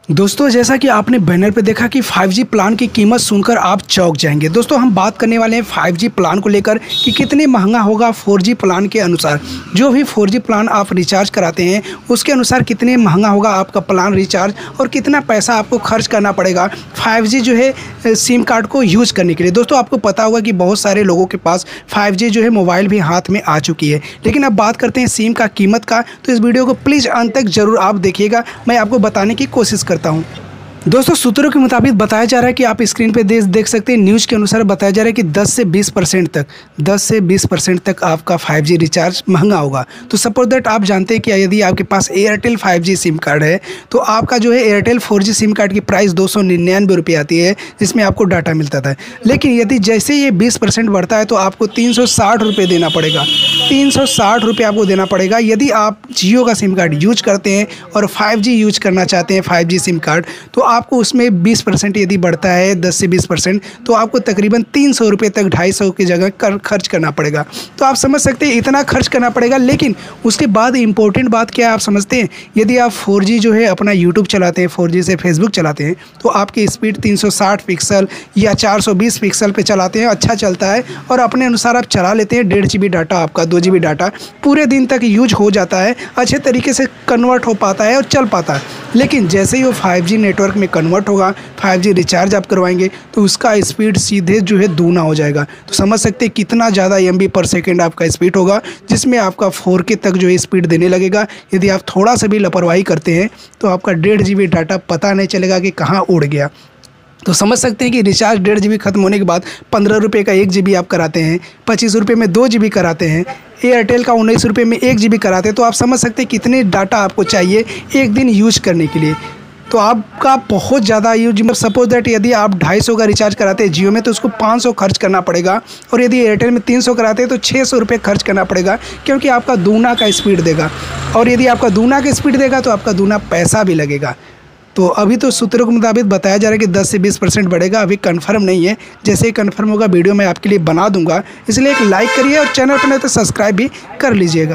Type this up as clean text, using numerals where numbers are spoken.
दोस्तों जैसा कि आपने बैनर पे देखा कि 5G प्लान की कीमत सुनकर आप चौंक जाएंगे। दोस्तों हम बात करने वाले हैं 5G प्लान को लेकर कि कितने महंगा होगा 4G प्लान के अनुसार। जो भी 4G प्लान आप रिचार्ज कराते हैं उसके अनुसार कितने महंगा होगा आपका प्लान रिचार्ज और कितना पैसा आपको खर्च करना पड़ेगा 5G जो है सिम कार्ड को यूज़ करने के लिए। दोस्तों आपको पता होगा कि बहुत सारे लोगों के पास 5G जो है मोबाइल भी हाथ में आ चुकी है। लेकिन अब बात करते हैं सिम का कीमत का, तो इस वीडियो को प्लीज़ अंत तक ज़रूर आप देखिएगा, मैं आपको बताने की कोशिश करता हूँ। दोस्तों सूत्रों के मुताबिक बताया जा रहा है कि आप स्क्रीन पे देख सकते हैं, न्यूज़ के अनुसार बताया जा रहा है कि 10 से 20% तक आपका 5G रिचार्ज महंगा होगा। तो सपोज दैट आप जानते हैं कि यदि आपके पास एयरटेल 5G सिम कार्ड है तो आपका जो है एयरटेल 4G सिम कार्ड की प्राइस 299 रुपये आती है, जिसमें आपको डाटा मिलता था। लेकिन यदि जैसे ये 20% बढ़ता है तो आपको 360 रुपये देना पड़ेगा। 360 रुपये आपको देना पड़ेगा यदि आप जियो का सिम कार्ड यूज करते हैं और 5G यूज करना चाहते हैं 5G सिम कार्ड, तो आपको उसमें 20% यदि बढ़ता है 10 से 20%, तो आपको तकरीबन 300 रुपये तक 250 की जगह खर्च करना पड़ेगा। तो आप समझ सकते हैं इतना खर्च करना पड़ेगा। लेकिन उसके बाद इम्पोर्टेंट बात क्या है आप समझते हैं, यदि आप 4G जो है अपना यूट्यूब चलाते हैं, 4G से फेसबुक चलाते हैं, तो आपकी स्पीड 360 पिक्सल या 420 पिक्सल पे चलाते हैं, अच्छा चलता है और अपने अनुसार आप चला लेते हैं। 1.5 GB डाटा आपका 2 GB डाटा पूरे दिन तक यूज हो जाता है, अच्छे तरीके से कन्वर्ट हो पाता है और चल पाता है। लेकिन जैसे ही वो 5G नेटवर्क में कन्वर्ट होगा, 5G रिचार्ज आप करवाएंगे तो उसका स्पीड सीधे जो है दूना हो जाएगा। तो समझ सकते हैं कितना ज़्यादा MB/सेकंड आपका स्पीड होगा, जिसमें आपका 4K तक जो है स्पीड देने लगेगा। यदि आप थोड़ा सा भी लापरवाही करते हैं तो आपका 1.5 GB डाटा पता नहीं चलेगा कि कहाँ उड़ गया। तो समझ सकते हैं कि रिचार्ज 1.5 GB खत्म होने के बाद 15 रुपये का 1 GB आप कराते हैं, 25 रुपये में 2 GB कराते हैं, एयरटेल का 19 रुपये में 1 GB कराते हैं। तो आप समझ सकते हैं कितने डाटा आपको चाहिए एक दिन यूज करने के लिए। तो आपका बहुत ज़्यादा यूज, सपोज दैट यदि आप 250 का रिचार्ज कराते हैं जियो में तो उसको 500 खर्च करना पड़ेगा, और यदि एयरटेल में 300 कराते हैं तो 600 रुपये खर्च करना पड़ेगा, क्योंकि आपका दूना का स्पीड देगा। और यदि आपका दूना का स्पीड देगा तो आपका दूना पैसा भी लगेगा। तो अभी तो सूत्रों के मुताबिक बताया जा रहा है कि 10 से 20% बढ़ेगा, अभी कंफर्म नहीं है। जैसे ही कंफर्म होगा वीडियो मैं आपके लिए बना दूंगा, इसलिए एक लाइक करिए और चैनल पर नहीं तो सब्सक्राइब भी कर लीजिएगा।